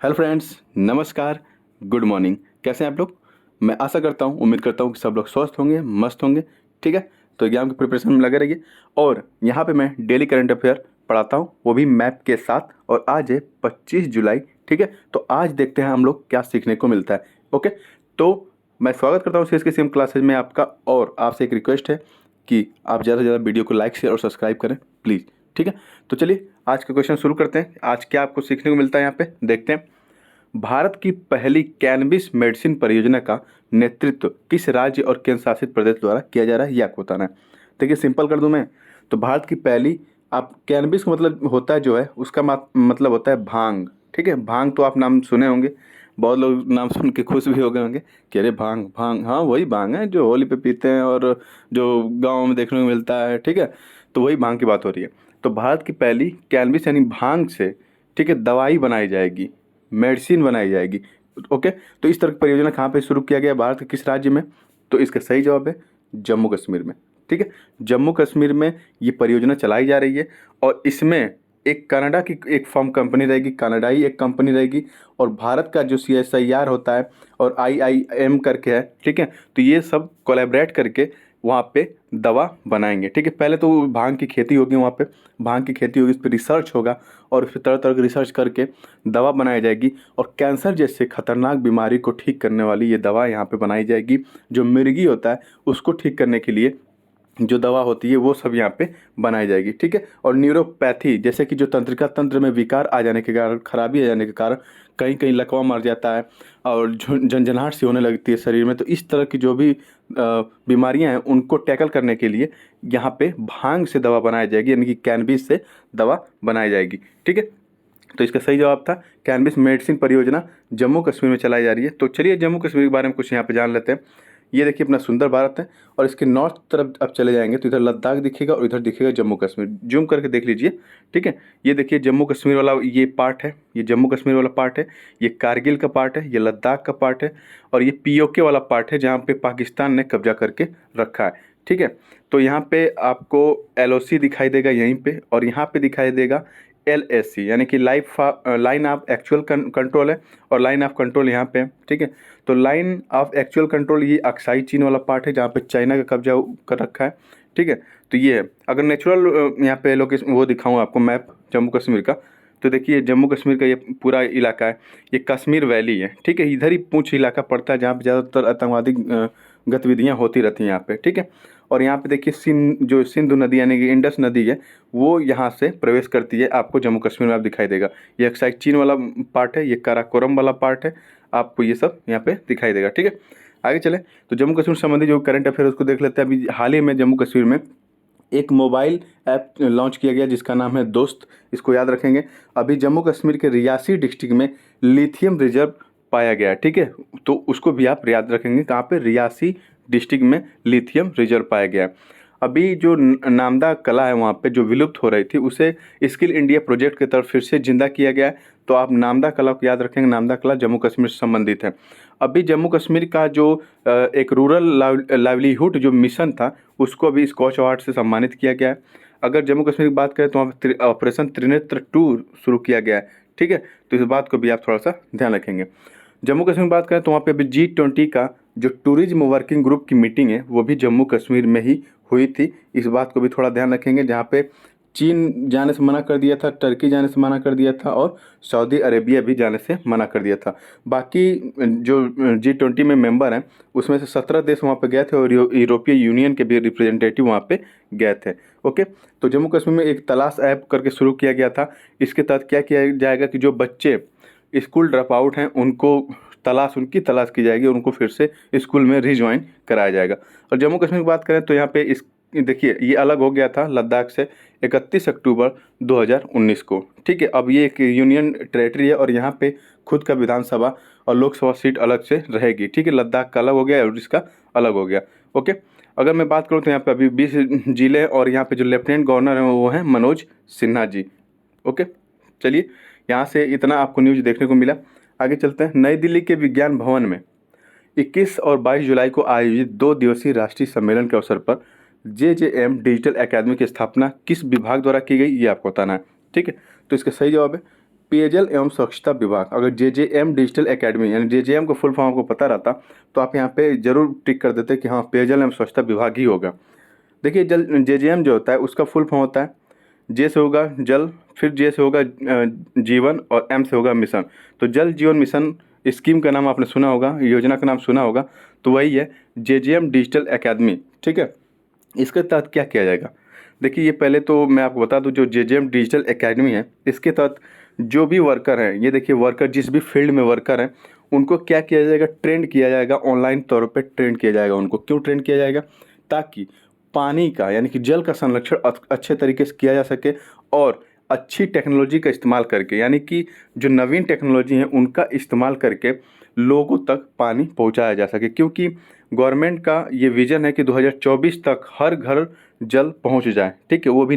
Hello friends, नमस्कार, good morning. कैसे हैं आप लोग? मैं आशा करता हूँ, उम्मीद करता हूँ कि सब लोग स्वस्थ होंगे, मस्त होंगे। ठीक है, तो एग्जाम की प्रिपरेशन में लगे रहिए। और यहाँ पे मैं डेली करंट अफेयर पढ़ाता हूँ, वो भी मैप के साथ। और आज है 25 जुलाई। ठीक है, तो आज देखते हैं हम लोग क्या सीखने को मिलता है। ओके, तो मैं स्वागत करता हूँ सीएस के सीएम क्लासेज में आपका। और आपसे एक रिक्वेस्ट है कि आप ज़्यादा से ज़्यादा वीडियो को लाइक शेयर और सब्सक्राइब करें प्लीज़। ठीक है, तो चलिए आज का क्वेश्चन शुरू करते हैं। आज क्या आपको सीखने को मिलता है यहाँ पे देखते हैं। भारत की पहली कैनबिस मेडिसिन परियोजना का नेतृत्व किस राज्य और केंद्र शासित प्रदेश द्वारा किया जा रहा है, ये आपको बताना है। देखिए सिंपल कर दूं मैं, तो भारत की पहली, आप कैनबिस का मतलब होता है जो है उसका मतलब होता है भांग। ठीक है, भांग तो आप नाम सुने होंगे, बहुत लोग नाम सुन के खुश भी हो गए होंगे कि अरे भांग भांग, हाँ वही भांग है जो होली पे पीते हैं और जो गाँव में देखने को मिलता है। ठीक है, तो वही भांग की बात हो रही है। तो भारत की पहली कैनबिस यानी भांग से, ठीक है, दवाई बनाई जाएगी, मेडिसिन बनाई जाएगी। ओके, तो इस तरह की परियोजना कहाँ पे शुरू किया गया, भारत के किस राज्य में? तो इसका सही जवाब है जम्मू कश्मीर में। ठीक है, जम्मू कश्मीर में ये परियोजना चलाई जा रही है। और इसमें एक कनाडा की एक फर्म कंपनी रहेगी, कनाडाई एक कंपनी रहेगी, और भारत का जो CSIR होता है और IIM करके है। ठीक है, तो ये सब कोलैबोरेट करके वहाँ पे दवा बनाएंगे। ठीक है, पहले तो भांग की खेती होगी, वहाँ पे भांग की खेती होगी, इस पर रिसर्च होगा और इस पर तरह तरह की रिसर्च करके दवा बनाई जाएगी। और कैंसर जैसे खतरनाक बीमारी को ठीक करने वाली ये दवा यहाँ पे बनाई जाएगी। जो मिर्गी होता है उसको ठीक करने के लिए जो दवा होती है वो सब यहाँ पे बनाई जाएगी। ठीक है, और न्यूरोपैथी जैसे कि जो तंत्रिका तंत्र में विकार आ जाने के कारण, खराबी आ जाने के कारण कहीं कहीं लकवा मर जाता है और झंझनाहट सी होने लगती है शरीर में, तो इस तरह की जो भी बीमारियां हैं उनको टैकल करने के लिए यहाँ पे भांग से दवा बनाई जाएगी, यानी कि कैनबिस से दवा बनाई जाएगी। ठीक है, तो इसका सही जवाब था कैनबिस मेडिसिन परियोजना जम्मू कश्मीर में चलाई जा रही है। तो चलिए जम्मू कश्मीर के बारे में कुछ यहाँ पे जान लेते हैं। ये देखिए अपना सुंदर भारत है, और इसके नॉर्थ तरफ अब चले जाएंगे तो इधर लद्दाख दिखेगा और इधर दिखेगा जम्मू कश्मीर। जूम करके देख लीजिए। ठीक है, ये देखिए जम्मू कश्मीर वाला ये पार्ट है, ये जम्मू कश्मीर वाला पार्ट है, ये कारगिल का पार्ट है, ये लद्दाख का पार्ट है, और ये POK वाला पार्ट है जहाँ पे पाकिस्तान ने कब्जा करके रखा है। ठीक है, तो यहाँ पे आपको LOC दिखाई देगा यहीं पे, और यहाँ पे दिखाई देगा LAC, यानी कि लाइन ऑफ एक्चुअल कंट्रोल है, और लाइन ऑफ कंट्रोल यहाँ पे है। ठीक है, तो लाइन ऑफ एक्चुअल कंट्रोल ये अक्साई चीन वाला पार्ट है जहाँ पे चाइना का कब्जा कर रखा है। ठीक है, तो ये है। अगर नेचुरल यहाँ पे लोकेशन वो दिखाऊँ आपको मैप जम्मू कश्मीर का, तो देखिए जम्मू कश्मीर का ये पूरा इलाका है, ये कश्मीर वैली है। ठीक है, इधर ही पूंछ इलाका पड़ता है जहाँ पे ज़्यादातर आतंकवादी गतिविधियाँ होती रहती हैं यहाँ पे। ठीक है, और यहाँ पे देखिए जो सिंधु नदी यानी कि इंडस नदी है वो यहाँ से प्रवेश करती है, आपको जम्मू कश्मीर में आप दिखाई देगा। ये एक साइड चीन वाला पार्ट है, ये काराकोरम वाला पार्ट है, आपको ये सब यहाँ पे दिखाई देगा। ठीक है, आगे चले तो जम्मू कश्मीर संबंधी जो करंट अफेयर उसको देख लेते हैं। अभी हाल ही में जम्मू कश्मीर में एक मोबाइल ऐप लॉन्च किया गया जिसका नाम है दोस्त, इसको याद रखेंगे। अभी जम्मू कश्मीर के रियासी डिस्ट्रिक्ट में लिथियम रिजर्व पाया गया है। ठीक है, तो उसको भी आप याद रखेंगे, कहाँ पे? रियासी डिस्ट्रिक्ट में लिथियम रिजर्व पाया गया है। अभी जो नामदा कला है वहाँ पे जो विलुप्त हो रही थी उसे स्किल इंडिया प्रोजेक्ट के तरफ फिर से जिंदा किया गया है। तो आप नामदा कला को याद रखेंगे, नामदा कला जम्मू कश्मीर से संबंधित है। अभी जम्मू कश्मीर का जो एक रूरल लाइवलीहुड जो मिशन था उसको अभी स्कॉच अवार्ड से सम्मानित किया गया है। अगर जम्मू कश्मीर की बात करें तो वहाँ पर ऑपरेशन त्रिनेत्र 2 शुरू किया गया है। ठीक है, तो इस बात को भी आप थोड़ा सा ध्यान रखेंगे। जम्मू कश्मीर की बात करें तो वहाँ पे अभी G20 का जो टूरिज्म वर्किंग ग्रुप की मीटिंग है वो भी जम्मू कश्मीर में ही हुई थी। इस बात को भी थोड़ा ध्यान रखेंगे, जहाँ पे चीन जाने से मना कर दिया था, टर्की जाने से मना कर दिया था, और सऊदी अरेबिया भी जाने से मना कर दिया था। बाकी जो G20 में मेंबर हैं उसमें से 17 देश वहाँ पे गए थे, और यूरोपीय यूनियन के भी रिप्रेजेंटेटिव वहाँ पे गए थे। ओके, तो जम्मू कश्मीर में एक तलाश ऐप करके शुरू किया गया था। इसके तहत क्या किया जाएगा कि जो बच्चे स्कूल ड्रॉप आउट हैं उनकी तलाश की जाएगी, उनको फिर से स्कूल में रिज्वाइन कराया जाएगा। और जम्मू कश्मीर की बात करें तो यहाँ पे इस देखिए ये अलग हो गया था लद्दाख से 31 अक्टूबर 2019 को। ठीक है, अब ये एक यूनियन टेरेटरी है और यहाँ पे खुद का विधानसभा और लोकसभा सीट अलग से रहेगी। ठीक है, लद्दाख का अलग हो गया और इसका अलग हो गया। ओके, अगर मैं बात करूँ तो यहाँ पे अभी 20 जिले, और यहाँ पे जो लेफ्टिनेंट गवर्नर हैं वो हैं मनोज सिन्हा जी। ओके, चलिए यहाँ से इतना आपको न्यूज़ देखने को मिला। आगे चलते हैं। नई दिल्ली के विज्ञान भवन में 21 और 22 जुलाई को आयोजित 2 दिवसीय राष्ट्रीय सम्मेलन के अवसर पर JJM डिजिटल एकेडमी की स्थापना किस विभाग द्वारा की गई, ये आपको बताना है। ठीक है, तो इसका सही जवाब है पेयजल एवं स्वच्छता विभाग, अगर जेजेएम डिजिटल एकेडमी यानी जेजेएम का फुल फॉर्म आपको पता रहता तो आप यहाँ पे जरूर टिक कर देते कि हाँ पेयजल एवं स्वच्छता विभाग ही होगा। देखिए जल जेजेएम जो होता है उसका फुल फॉर्म होता है, जे से होगा जल, फिर जे से होगा जीवन और एम से होगा मिशन। तो जल जीवन मिशन स्कीम का नाम आपने सुना होगा, योजना का नाम सुना होगा, तो वही है जेजेएम डिजिटल एकेडमी। ठीक है, इसके तहत क्या किया जाएगा? देखिए ये पहले तो मैं आपको बता दूं, जो जेजेएम डिजिटल एकेडमी है इसके तहत जो भी वर्कर हैं, ये देखिए वर्कर जिस भी फील्ड में वर्कर हैं उनको क्या किया जाएगा, ट्रेंड किया जाएगा, ऑनलाइन तौर पे ट्रेंड किया जाएगा उनको। क्यों ट्रेंड किया जाएगा? ताकि पानी का यानी कि जल का संरक्षण अच्छे तरीके से किया जा सके और अच्छी टेक्नोलॉजी का इस्तेमाल करके, यानी कि जो नवीन टेक्नोलॉजी है उनका इस्तेमाल करके लोगों तक पानी पहुंचाया जा सके। क्योंकि गवर्नमेंट का ये विज़न है कि 2024 तक हर घर जल पहुंच जाए। ठीक है, वो भी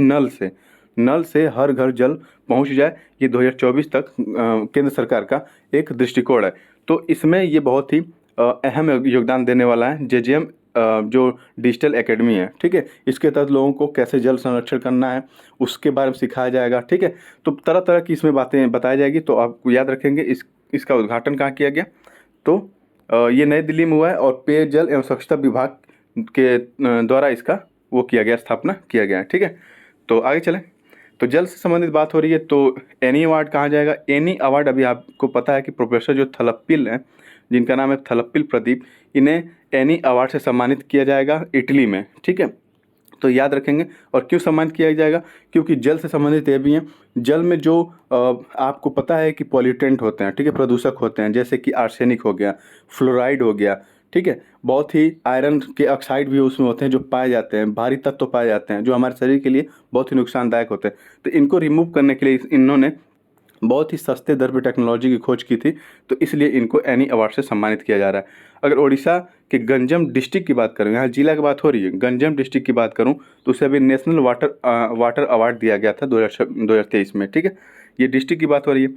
नल से हर घर जल पहुंच जाए, ये 2024 तक केंद्र सरकार का एक दृष्टिकोण है। तो इसमें ये बहुत ही अहम योगदान देने वाला है जेजेएम जो डिजिटल एकेडमी है। ठीक है, इसके तहत लोगों को कैसे जल संरक्षण करना है उसके बारे में सिखाया जाएगा। ठीक है, तो तरह तरह की इसमें बातें बताई जाएगी। तो आपको याद रखेंगे इसका उद्घाटन कहाँ किया गया? तो ये नई दिल्ली में हुआ है और पेयजल एवं स्वच्छता विभाग के द्वारा इसका वो किया गया, स्थापना किया गया है। ठीक है, तो आगे चलें। तो जल से संबंधित बात हो रही है तो एनी अवार्ड कहाँ जाएगा? एनी अवार्ड अभी आपको पता है कि प्रोफेसर जो थलप्पिल हैं, जिनका नाम है थलप्पिल प्रदीप, इन्हें एनी अवार्ड से सम्मानित किया जाएगा इटली में। ठीक है, तो याद रखेंगे। और क्यों सम्मानित किया जाएगा? क्योंकि जल से संबंधित ये भी हैं, जल में जो आपको पता है कि पॉल्यूटेंट होते हैं, ठीक है, प्रदूषक होते हैं, जैसे कि आर्सेनिक हो गया, फ्लोराइड हो गया, ठीक है, बहुत ही आयरन के ऑक्साइड भी उसमें होते हैं जो पाए जाते हैं, भारी तत्व पाए जाते हैं जो हमारे शरीर के लिए बहुत ही नुकसानदायक होते हैं। तो इनको रिमूव करने के लिए इन्होंने बहुत ही सस्ते दर पर टेक्नोलॉजी की खोज की थी, तो इसलिए इनको एनी अवार्ड से सम्मानित किया जा रहा है। अगर ओडिशा के गंजम डिस्ट्रिक्ट की बात करूँ, यहाँ जिला की बात हो रही है, गंजम डिस्ट्रिक्ट की बात करूँ तो उसे अभी नेशनल वाटर अवार्ड दिया गया था 2023 में। ठीक है, ये डिस्ट्रिक्ट की बात हो रही है।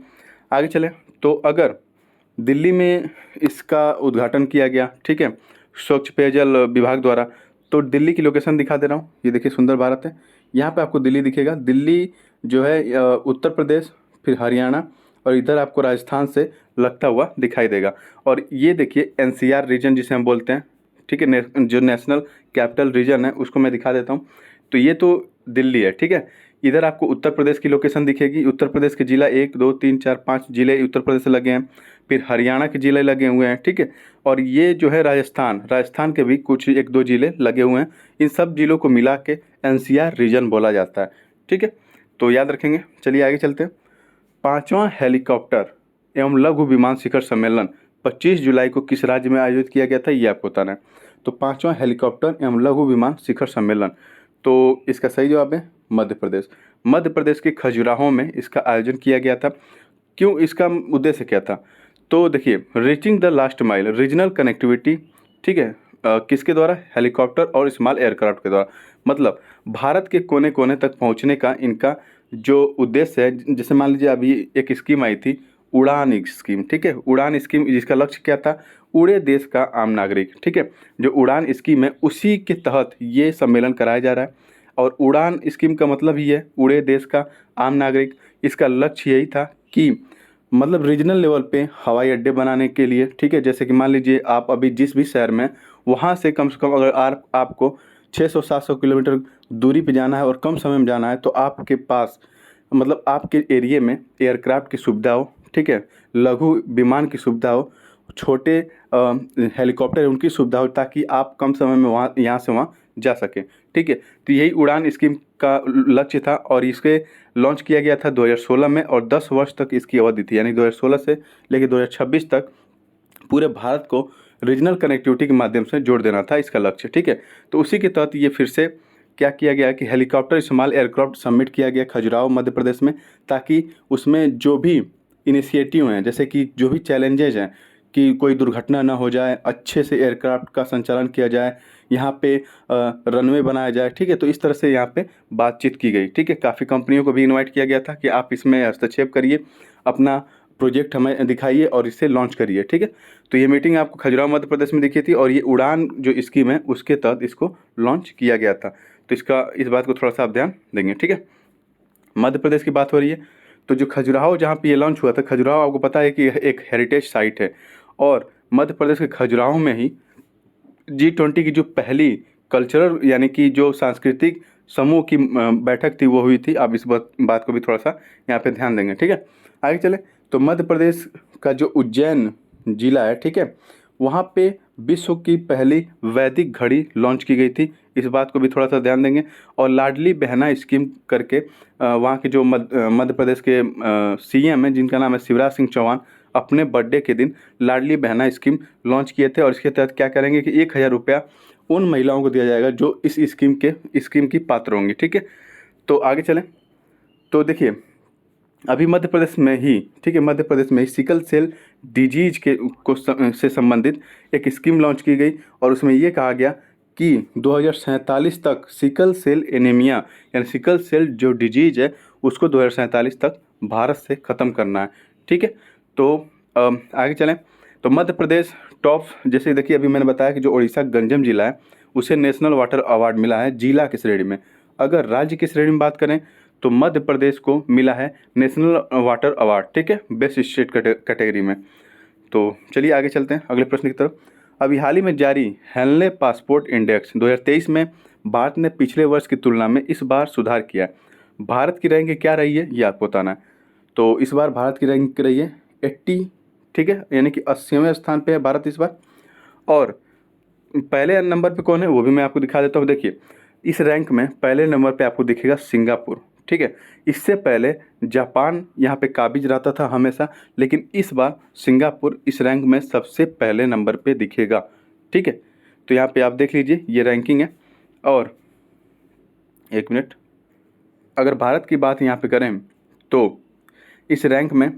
आगे चलें तो अगर दिल्ली में इसका उद्घाटन किया गया, ठीक है, स्वच्छ पेयजल विभाग द्वारा, तो दिल्ली की लोकेशन दिखा दे रहा हूँ। ये देखिए सुंदर भारत है, यहाँ पे आपको दिल्ली दिखेगा। दिल्ली जो है उत्तर प्रदेश, फिर हरियाणा और इधर आपको राजस्थान से लगता हुआ दिखाई देगा। और ये देखिए एनसीआर रीजन जिसे हम बोलते हैं, ठीक है, जो नेशनल कैपिटल रीजन है उसको मैं दिखा देता हूँ। तो ये तो दिल्ली है। ठीक है, इधर आपको उत्तर प्रदेश की लोकेशन दिखेगी। उत्तर प्रदेश के जिला 1 2 3 4 5 जिले उत्तर प्रदेश से लगे हैं, फिर हरियाणा के जिले लगे हुए हैं। ठीक है, और ये जो है राजस्थान के भी कुछ 1 2 जिले लगे हुए हैं। इन सब जिलों को मिला के एनसीआर रीजन बोला जाता है। ठीक है, तो याद रखेंगे। चलिए आगे चलते हैं। 5वां हेलीकॉप्टर एवं लघु विमान शिखर सम्मेलन 25 जुलाई को किस राज्य में आयोजित किया गया था, ये आपको बताना है। तो 5वां हेलीकॉप्टर एवं लघु विमान शिखर सम्मेलन, तो इसका सही जवाब है मध्य प्रदेश। मध्य प्रदेश के खजुराहो में इसका आयोजन किया गया था। क्यों, इसका उद्देश्य क्या था? तो देखिए, reaching the last mile regional connectivity, ठीक है, किसके द्वारा? हेलीकॉप्टर और स्मॉल एयरक्राफ्ट के द्वारा। मतलब भारत के कोने कोने तक पहुंचने का इनका जो उद्देश्य है, जैसे मान लीजिए अभी एक स्कीम आई थी उड़ान स्कीम। ठीक है, उड़ान स्कीम जिसका लक्ष्य क्या था? उड़े देश का आम नागरिक। ठीक है, जो उड़ान स्कीम है उसी के तहत ये सम्मेलन कराया जा रहा है। और उड़ान स्कीम का मतलब ही है उड़े देश का आम नागरिक। इसका लक्ष्य यही था कि मतलब रीजनल लेवल पे हवाई अड्डे बनाने के लिए, ठीक है, जैसे कि मान लीजिए आप अभी जिस भी शहर में, वहाँ से कम अगर आपको 600-700 किलोमीटर दूरी पे जाना है और कम समय में जाना है, तो आपके पास मतलब आपके एरिए में एयरक्राफ्ट की सुविधा हो, ठीक है, लघु विमान की सुविधा हो, छोटे हेलीकॉप्टर उनकी सुविधा हो, ताकि आप कम समय में वहाँ यहाँ से वहाँ जा सकें। ठीक है, तो यही उड़ान स्कीम का लक्ष्य था और इसके लॉन्च किया गया था 2016 में और 10 वर्ष तक इसकी अवधि थी, यानी 2016 से लेकर 2026 तक पूरे भारत को रीजनल कनेक्टिविटी के माध्यम से जोड़ देना था इसका लक्ष्य। ठीक है, तो उसी के तहत ये फिर से क्या किया गया कि हेलीकॉप्टर स्मॉल एयरक्राफ्ट सबमिट किया गया खजुराहो मध्य प्रदेश में, ताकि उसमें जो भी इनिशिएटिव हैं, जैसे कि जो भी चैलेंजेज हैं कि कोई दुर्घटना ना हो जाए, अच्छे से एयरक्राफ्ट का संचालन किया जाए, यहाँ पे रनवे बनाया जाए। ठीक है, तो इस तरह से यहाँ पे बातचीत की गई। ठीक है, काफ़ी कंपनियों को भी इनवाइट किया गया था कि आप इसमें हस्तक्षेप करिए, अपना प्रोजेक्ट हमें दिखाइए और इसे लॉन्च करिए। ठीक है, तो ये मीटिंग आपको खजुराहो मध्य प्रदेश में दिखी थी और ये उड़ान जो स्कीम है उसके तहत इसको लॉन्च किया गया था। तो इस बात को थोड़ा सा आप ध्यान देंगे। ठीक है, मध्य प्रदेश की बात हो रही है तो जो खजुराहो जहाँ पे ये लॉन्च हुआ था, खजुराहो आपको पता है कि एक हेरिटेज साइट है, और मध्य प्रदेश के खजुराहो में ही G20 की जो पहली कल्चरल यानी कि जो सांस्कृतिक समूह की बैठक थी वो हुई थी। आप इस बात को भी थोड़ा सा यहाँ पे ध्यान देंगे, ठीक है। आगे चले तो मध्य प्रदेश का जो उज्जैन जिला है, ठीक है, वहाँ पे विश्व की पहली वैदिक घड़ी लॉन्च की गई थी, इस बात को भी थोड़ा सा ध्यान देंगे। और लाडली बहना स्कीम करके वहाँ के जो मध्य प्रदेश के CM हैं जिनका नाम है शिवराज सिंह चौहान, अपने बर्थडे के दिन लाडली बहना स्कीम लॉन्च किए थे। और इसके तहत क्या करेंगे कि 1,000 रुपया उन महिलाओं को दिया जाएगा जो इस स्कीम की पात्र होंगी, ठीक है। तो आगे चलें तो देखिए अभी मध्य प्रदेश में ही, ठीक है, मध्य प्रदेश में ही सिकल सेल डिजीज से संबंधित एक स्कीम लॉन्च की गई, और उसमें ये कहा गया कि 2047 तक सिकल सेल एनीमिया यानी सिकल सेल जो डिजीज है उसको 2047 तक भारत से ख़त्म करना है, ठीक है। तो आगे चलें तो मध्य प्रदेश टॉप, जैसे देखिए अभी मैंने बताया कि जो उड़ीसा गंजम जिला है उसे नेशनल वाटर अवार्ड मिला है जिला की श्रेणी में। अगर राज्य की श्रेणी में बात करें तो मध्य प्रदेश को मिला है नेशनल वाटर अवार्ड, ठीक है, बेस्ट स्टेट कैटेगरी में। तो चलिए आगे चलते हैं अगले प्रश्न की तरफ। अभी हाल ही में जारी हेनले पासपोर्ट इंडेक्स 2023 में भारत ने पिछले वर्ष की तुलना में इस बार सुधार किया है। भारत की रैंक क्या रही है ये आपको बताना है। तो इस बार भारत की रैंक रही है 80, ठीक है, यानी कि 80वें स्थान पे है भारत इस बार। और पहले नंबर पे कौन है वो भी मैं आपको दिखा देता हूँ। देखिए इस रैंक में पहले नंबर पे आपको दिखेगा सिंगापुर, ठीक है। इससे पहले जापान यहाँ पे काबिज रहता था हमेशा, लेकिन इस बार सिंगापुर इस रैंक में सबसे पहले नंबर पे दिखेगा, ठीक है। तो यहाँ पे आप देख लीजिए ये रैंकिंग है। और एक मिनट, अगर भारत की बात यहाँ पे करें तो इस रैंक में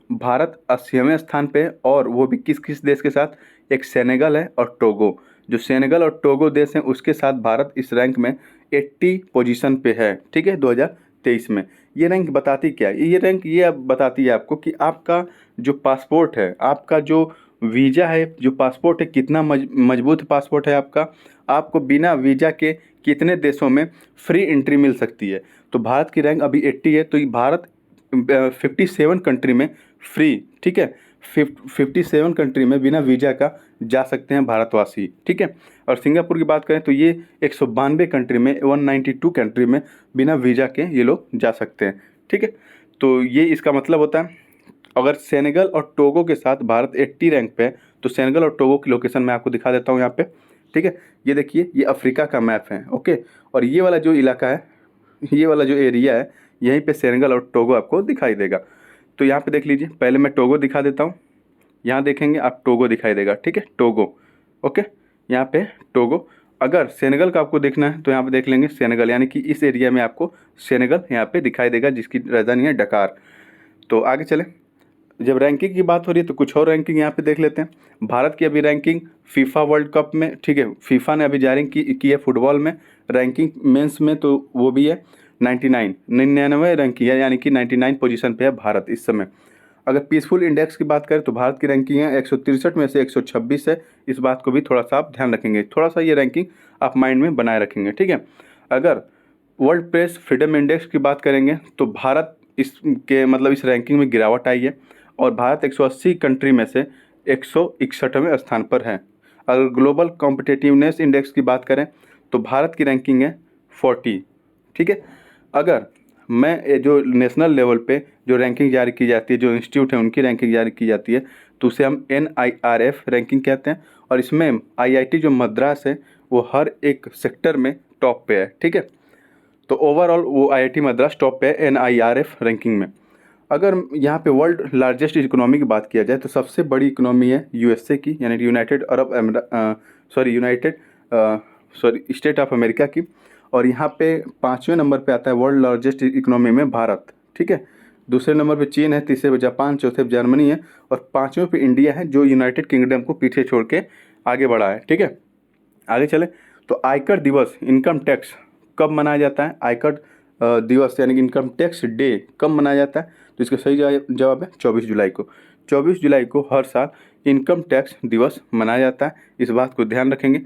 भारत 80वें स्थान पे है, और वो भी किस किस देश के साथ, एक सेनेगल है और टोगो। जो सेनेगल और टोगो देश हैं उसके साथ भारत इस रैंक में 80 पोजीशन पे है, ठीक है, 2023 में। ये रैंक बताती क्या है, ये रैंक ये अब बताती है आपको कि आपका जो पासपोर्ट है, आपका जो वीज़ा है, जो पासपोर्ट है कितना मजबूत पासपोर्ट है आपका, आपको बिना वीज़ा के कितने देशों में फ्री एंट्री मिल सकती है। तो भारत की रैंक अभी 80 है, तो ये भारत 57 कंट्री में फ्री, ठीक है, 57 कंट्री में बिना वीज़ा का जा सकते हैं भारतवासी, ठीक है। और सिंगापुर की बात करें तो ये 192 कंट्री में 192 कंट्री में बिना वीज़ा के ये लोग जा सकते हैं, ठीक है। तो ये इसका मतलब होता है अगर सेनेगल और टोगो के साथ भारत 80 रैंक पे है तो सेनेगल और टोगो की लोकेशन मैं आपको दिखा देता हूँ यहाँ पे, ठीक है। ये देखिए ये अफ्रीका का मैप है, ओके। और ये वाला जो इलाका है, ये वाला जो एरिया है, यहीं पे सेनेगल और टोगो आपको दिखाई देगा। तो यहाँ पे देख लीजिए, पहले मैं टोगो दिखा देता हूँ। यहाँ देखेंगे आप टोगो दिखाई देगा, ठीक है, टोगो, ओके, यहाँ पे टोगो। अगर सेनेगल का आपको देखना है तो यहाँ पे देख लेंगे सेनेगल, यानी कि इस एरिया में आपको सेनेगल यहाँ पे दिखाई देगा जिसकी राजधानी है डकार। तो आगे चलें, जब रैंकिंग की बात हो रही है तो कुछ और रैंकिंग यहाँ पे देख लेते हैं। भारत की अभी रैंकिंग फीफा वर्ल्ड कप में, ठीक है, फीफा ने अभी जारी की है फुटबॉल में रैंकिंग मेंस में, तो वो भी है 99 रैंकिंग है, यानी कि 99 पोजीशन पे है भारत इस समय। अगर पीसफुल इंडेक्स की बात करें तो भारत की रैंकिंग है 163 में से 126 है। इस बात को भी थोड़ा सा आप ध्यान रखेंगे, थोड़ा सा ये रैंकिंग आप माइंड में बनाए रखेंगे, ठीक है। अगर वर्ल्ड प्रेस फ्रीडम इंडेक्स की बात करेंगे तो भारत इसके मतलब इस रैंकिंग में गिरावट आई है, और भारत 180 कंट्री में से 161वें स्थान पर है। अगर ग्लोबल कॉम्पिटिटिवनेस इंडेक्स की बात करें तो भारत की रैंकिंग है 40, ठीक है। अगर मैं जो नेशनल लेवल पे जो रैंकिंग जारी की जाती है, जो इंस्टीट्यूट है उनकी रैंकिंग जारी की जाती है, तो उसे हम NIRF रैंकिंग कहते हैं। और इसमें IIT जो मद्रास है वो हर एक सेक्टर में टॉप पे है, ठीक है। तो ओवरऑल वो IIT मद्रास टॉप पे है NIRF रैंकिंग में। अगर यहाँ पे वर्ल्ड लार्जेस्ट इकोनॉमी की बात किया जाए तो सबसे बड़ी इकोनॉमी है USA की, यानी यूनाइटेड स्टेट ऑफ अमेरिका की। और यहाँ पे 5वें नंबर पे आता है वर्ल्ड लार्जेस्ट इकोनॉमी में भारत, ठीक है। दूसरे नंबर पे चीन है, तीसरे पे जापान, चौथे पे जर्मनी है, और 5वें पे इंडिया है जो यूनाइटेड किंगडम को पीछे छोड़ के आगे बढ़ा है, ठीक है। आगे चले तो आयकर दिवस, इनकम टैक्स कब मनाया जाता है, आयकर दिवस यानी कि इनकम टैक्स डे कब मनाया जाता है, तो इसका सही जवाब है 24 जुलाई को। 24 जुलाई को हर साल इनकम टैक्स दिवस मनाया जाता है, इस बात को ध्यान रखेंगे।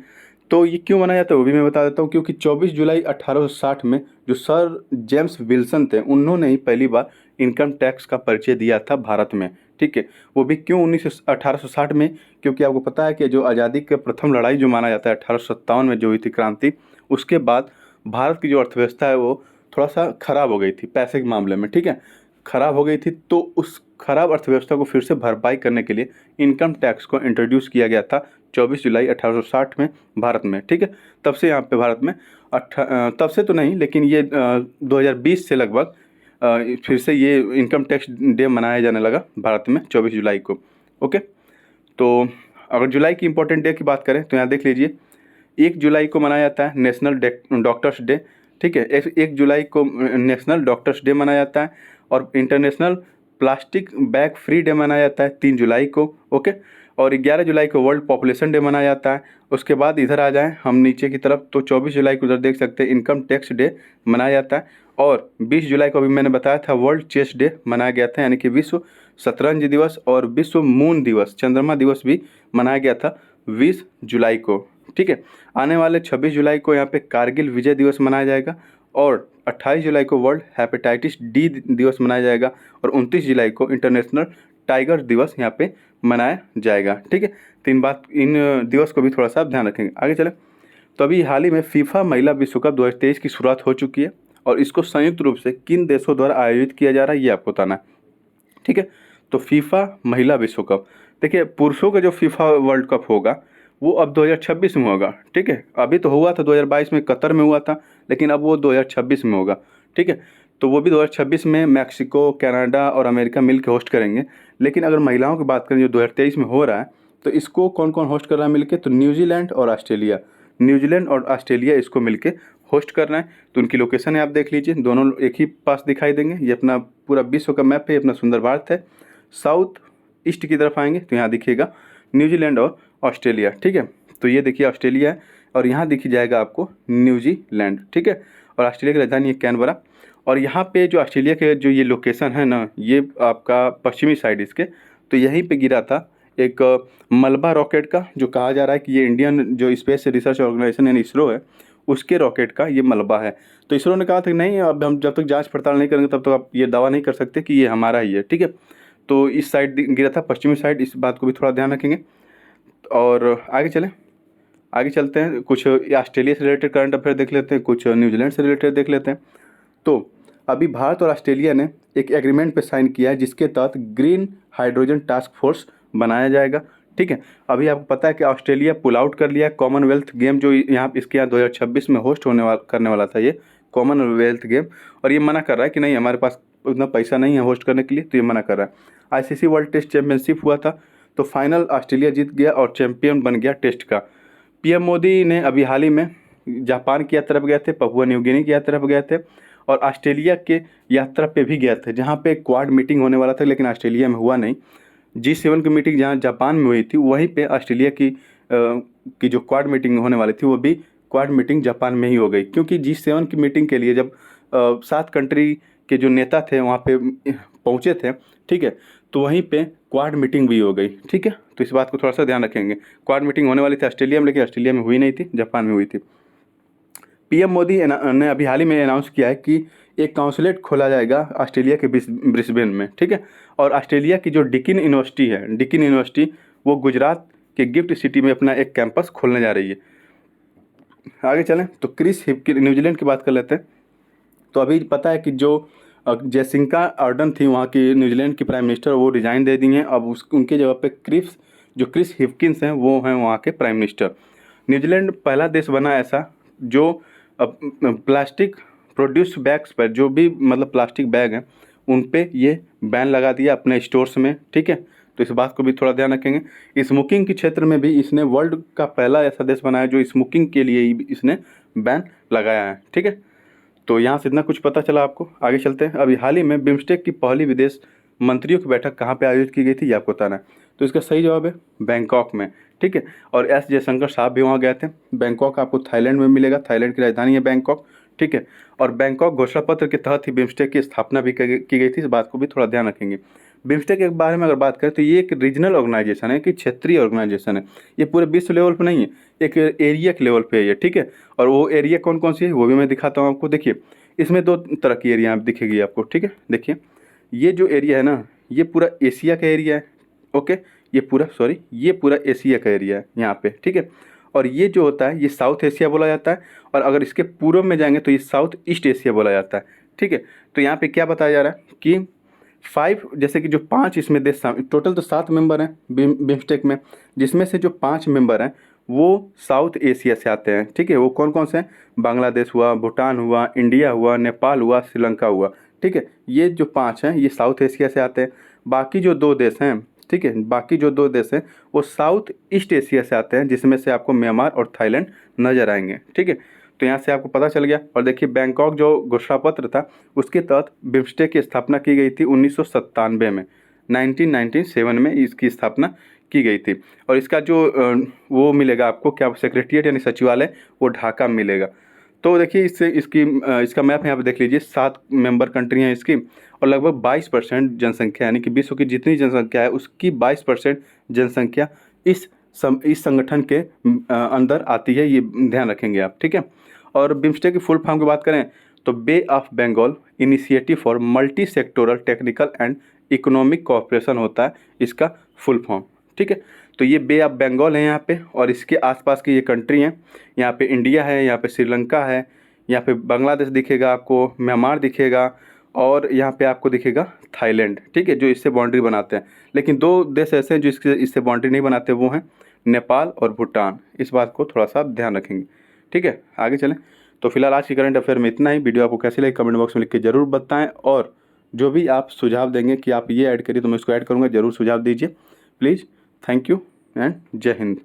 तो ये क्यों मनाया जाता है वो भी मैं बता देता हूँ, क्योंकि 24 जुलाई 1860 में जो सर जेम्स विल्सन थे उन्होंने ही पहली बार इनकम टैक्स का परिचय दिया था भारत में। ठीक है, वो भी क्यों 1860 में, क्योंकि आपको पता है कि जो आज़ादी के प्रथम लड़ाई जो माना जाता है 1857 में जो हुई थी क्रांति, उसके बाद भारत की जो अर्थव्यवस्था है वो थोड़ा सा खराब हो गई थी पैसे के मामले में। ठीक है, खराब हो गई थी, तो उस खराब अर्थव्यवस्था को फिर से भरपाई करने के लिए इनकम टैक्स को इंट्रोड्यूस किया गया था 24 जुलाई 1860 में भारत में। ठीक है, तब से यहाँ पे भारत में तब से तो नहीं, लेकिन ये 2020 से लगभग फिर से ये इनकम टैक्स डे मनाया जाने लगा भारत में 24 जुलाई को। ओके, तो अगर जुलाई की इम्पोर्टेंट डे की बात करें तो यहाँ देख लीजिए, 1 जुलाई को मनाया जाता है नेशनल डॉक्टर्स डे। ठीक है, 1 जुलाई को नेशनल डॉक्टर्स डे मनाया जाता है, और international plastic bag free day मनाया जाता है 3 जुलाई को। ओके, और 11 जुलाई को वर्ल्ड पॉपुलेशन डे मनाया जाता है। उसके बाद इधर आ जाएं हम नीचे की तरफ, तो 24 जुलाई को उधर देख सकते हैं इनकम टैक्स डे मनाया जाता है, और 20 जुलाई को अभी मैंने बताया था वर्ल्ड चेस डे मनाया गया था, यानी कि विश्व शतरंज दिवस, और विश्व मून दिवस चंद्रमा दिवस भी मनाया गया था 20 जुलाई को। ठीक है, आने वाले 26 जुलाई को यहाँ पे कारगिल विजय दिवस मनाया जाएगा, और 28 जुलाई को वर्ल्ड हेपेटाइटिस डी दिवस मनाया जाएगा, और 29 जुलाई को इंटरनेशनल टाइगर दिवस यहाँ पे मनाया जाएगा। ठीक है, तो इन दिवस को भी थोड़ा सा ध्यान रखेंगे। आगे चलें, तो अभी हाल ही में फीफा महिला विश्व कप 2023 की शुरुआत हो चुकी है, और इसको संयुक्त रूप से किन देशों द्वारा आयोजित किया जा रहा है ये आपको बताना है। ठीक है, तो फीफा महिला विश्व कप, देखिए पुरुषों का जो फीफा वर्ल्ड कप होगा वो अब 2026 में होगा। ठीक है, अभी तो हुआ था 2022 में कतर में हुआ था, लेकिन अब वो 2026 में होगा। ठीक है, तो वो भी 2026 में मैक्सिको, कनाडा और अमेरिका मिल के होस्ट करेंगे। लेकिन अगर महिलाओं की बात करें जो 2023 में हो रहा है, तो इसको कौन कौन होस्ट कर रहा है मिलके, तो न्यूजीलैंड और ऑस्ट्रेलिया, न्यूजीलैंड और ऑस्ट्रेलिया इसको मिलके होस्ट कर रहे हैं। तो उनकी लोकेशन है, आप देख लीजिए, दोनों एक ही पास दिखाई देंगे। ये अपना पूरा विश्व का मैप है, अपना सुंदर भारत है। साउथ ईस्ट की तरफ आएंगे तो यहाँ दिखेगा न्यूजीलैंड और ऑस्ट्रेलिया। ठीक है, तो ये देखिए ऑस्ट्रेलिया है, और यहाँ दिख जाएगा आपको न्यूजीलैंड। ठीक है, और ऑस्ट्रेलिया की राजधानी है कैनबरा। और यहाँ पे जो ऑस्ट्रेलिया के जो ये लोकेशन है ना, ये आपका पश्चिमी साइड इसके, तो यहीं पे गिरा था एक मलबा रॉकेट का, जो कहा जा रहा है कि ये इंडियन जो स्पेस रिसर्च ऑर्गेनाइजेशन यानी इसरो है, उसके रॉकेट का ये मलबा है। तो इसरो ने कहा था कि नहीं, अब हम जब तक जांच पड़ताल नहीं करेंगे तब तक आप ये दावा नहीं कर सकते कि ये हमारा ही है। ठीक है, तो इस साइड गिरा था, पश्चिमी साइड, इस बात को भी थोड़ा ध्यान रखेंगे। और आगे चलते हैं, कुछ ऑस्ट्रेलिया से रिलेटेड करंट अफेयर देख लेते हैं, कुछ न्यूजीलैंड से रिलेटेड देख लेते हैं। तो अभी भारत और ऑस्ट्रेलिया ने एक एग्रीमेंट पे साइन किया है, जिसके तहत ग्रीन हाइड्रोजन टास्क फोर्स बनाया जाएगा। ठीक है, अभी आपको पता है कि ऑस्ट्रेलिया पुल आउट कर लिया है कॉमनवेल्थ गेम, जो यहाँ इसके यहाँ 2026 में होस्ट करने वाला था ये कॉमनवेल्थ गेम, और ये मना कर रहा है कि नहीं हमारे पास उतना पैसा नहीं है होस्ट करने के लिए, तो ये मना कर रहा है। आईसीसी वर्ल्ड टेस्ट चैंपियनशिप हुआ था, तो फाइनल ऑस्ट्रेलिया जीत गया और चैंपियन बन गया टेस्ट का। पीएम मोदी ने अभी हाल ही में जापान की यात्रा पर गए थे, पपुआ न्यू गिनी की यात्रा पर गए थे, और ऑस्ट्रेलिया के यात्रा पे भी गए थे, जहाँ पे क्वाड मीटिंग होने वाला था, लेकिन ऑस्ट्रेलिया में हुआ नहीं। G7 की मीटिंग जहाँ जापान में हुई थी, वहीं पे ऑस्ट्रेलिया की जो क्वाड मीटिंग होने वाली थी, वो भी क्वाड मीटिंग जापान में ही हो गई, क्योंकि G7 की मीटिंग के लिए जब 7 कंट्री के जो नेता थे वहाँ पे पहुँचे थे, ठीक है, तो वहीं पे क्वाड मीटिंग भी हो गई। ठीक है, तो इस बात को थोड़ा सा ध्यान रखेंगे। क्वाड मीटिंग होने वाली थी ऑस्ट्रेलिया में, लेकिन ऑस्ट्रेलिया में हुई नहीं थी, जापान में हुई थी। पीएम मोदी ने अभी हाल ही में अनाउंस किया है कि एक काउंसलेट खोला जाएगा ऑस्ट्रेलिया के ब्रिस्बेन में। ठीक है, और ऑस्ट्रेलिया की जो डिकिन यूनिवर्सिटी है, डिकिन यूनिवर्सिटी, वो गुजरात के गिफ्ट सिटी में अपना एक कैंपस खोलने जा रही है। आगे चलें तो क्रिस हिप्किन, न्यूजीलैंड की बात कर लेते हैं। तो अभी पता है कि जो जैसिंका आर्डन थी वहाँ की न्यूजीलैंड की प्राइम मिनिस्टर, वो रिजाइन दे दी हैं। अब उनके जगह पे क्रिस हिप्किंस हैं, वो हैं वहाँ के प्राइम मिनिस्टर। न्यूजीलैंड पहला देश बना ऐसा जो प्लास्टिक प्रोड्यूस बैग्स पर, जो भी मतलब प्लास्टिक बैग हैं उन पे ये बैन लगा दिया अपने स्टोर्स में। ठीक है, तो इस बात को भी थोड़ा ध्यान रखेंगे। स्मोकिंग के क्षेत्र में भी इसने वर्ल्ड का पहला ऐसा देश बनाया जो स्मोकिंग के लिए ही इसने बैन लगाया है। ठीक है, तो यहाँ से इतना कुछ पता चला आपको। आगे चलते हैं। अभी हाल ही में बिम्स्टेक की पहली विदेश मंत्रियों की बैठक कहाँ पे आयोजित की गई थी, ये आपको बताना है। तो इसका सही जवाब है बैंकॉक में। ठीक है, और एस जयशंकर साहब भी वहाँ गए थे। बैंकॉक आपको थाईलैंड में मिलेगा, थाईलैंड की राजधानी है बैंकॉक। ठीक है, और बैंकॉक घोषणा पत्र के तहत ही बिम्स्टेक की स्थापना भी की गई थी, इस बात को भी थोड़ा ध्यान रखेंगे। बिम्स्टेक के बारे में अगर बात करें तो ये एक रीजनल ऑर्गेनाइजेशन है, कि क्षेत्रीय ऑर्गेनाइजेशन है। ये पूरे विश्व लेवल पर नहीं है, एक एरिया के लेवल पे है ये। ठीक है, और वो एरिया कौन कौन सी है वो भी मैं दिखाता हूँ आपको। देखिए, इसमें 2 तरह की एरिया दिखेगी आपको। ठीक है, देखिए ये जो एरिया है ना, ये पूरा एशिया का एरिया है। ओके, ये पूरा एशिया का एरिया है यहाँ पे, ठीक है। और ये जो होता है ये साउथ एशिया बोला जाता है, और अगर इसके पूर्व में जाएंगे तो ये साउथ ईस्ट एशिया बोला जाता है, ठीक है। तो यहाँ पे क्या बताया जा रहा है कि 5, जैसे कि जो 5 इसमें देश, टोटल तो 7 मेंबर हैं बिम्स्टेक में, जिसमें से जो 5 मेंबर हैं वो साउथ एशिया से आते हैं, ठीक है। वो कौन कौन से हैं? बांग्लादेश हुआ, भूटान हुआ, इंडिया हुआ, नेपाल हुआ, श्रीलंका हुआ, ठीक है। ये जो 5 हैं ये साउथ एशिया से आते हैं। बाकी जो 2 देश हैं, ठीक है, बाकी जो 2 देश हैं वो साउथ ईस्ट एशिया से आते हैं, जिसमें से आपको म्यांमार और थाईलैंड नज़र आएंगे, ठीक है। तो यहाँ से आपको पता चल गया। और देखिए बैंकॉक जो घोषणापत्र था उसके तहत बिम्स्टेक की स्थापना की गई थी 1997 में, 1997 में इसकी स्थापना की गई थी। और इसका जो वो मिलेगा आपको क्या, सेक्रेटरीट यानी सचिवालय, वो ढाका में मिलेगा। तो देखिए इससे इसका मैप यहाँ पे देख लीजिए, 7 मेंबर कंट्री हैं इसकी, और लगभग 22% जनसंख्या, यानी कि विश्व की जितनी जनसंख्या है उसकी 22% जनसंख्या इस संगठन के अंदर आती है, ये ध्यान रखेंगे आप, ठीक है। और बिम्स्टेक की फुल फॉर्म की बात करें तो bay of Bengal initiative for multi sectoral technical and economic cooperation होता है इसका फुल फॉर्म, ठीक है। तो ये बे ऑफ बंगाल है यहाँ पे, और इसके आसपास की ये कंट्री हैं। यहाँ पे इंडिया है, यहाँ पे श्रीलंका है, यहाँ पे बांग्लादेश दिखेगा आपको, म्यांमार दिखेगा, और यहाँ पे आपको दिखेगा थाईलैंड, ठीक है, जो इससे बाउंड्री बनाते हैं। लेकिन 2 देश ऐसे हैं जो इससे बाउंड्री नहीं बनाते, वो हैं नेपाल और भूटान। इस बात को थोड़ा सा ध्यान रखेंगे, ठीक है। आगे चलें। तो फिलहाल आज की करंट अफेयर में इतना ही। वीडियो आपको कैसी लगी कमेंट बॉक्स में लिख के ज़रूर बताएं, और जो भी आप सुझाव देंगे कि आप ये ऐड करिए तो मैं इसको ऐड करूँगा, ज़रूर सुझाव दीजिए प्लीज़। थैंक यू एंड जय हिंद।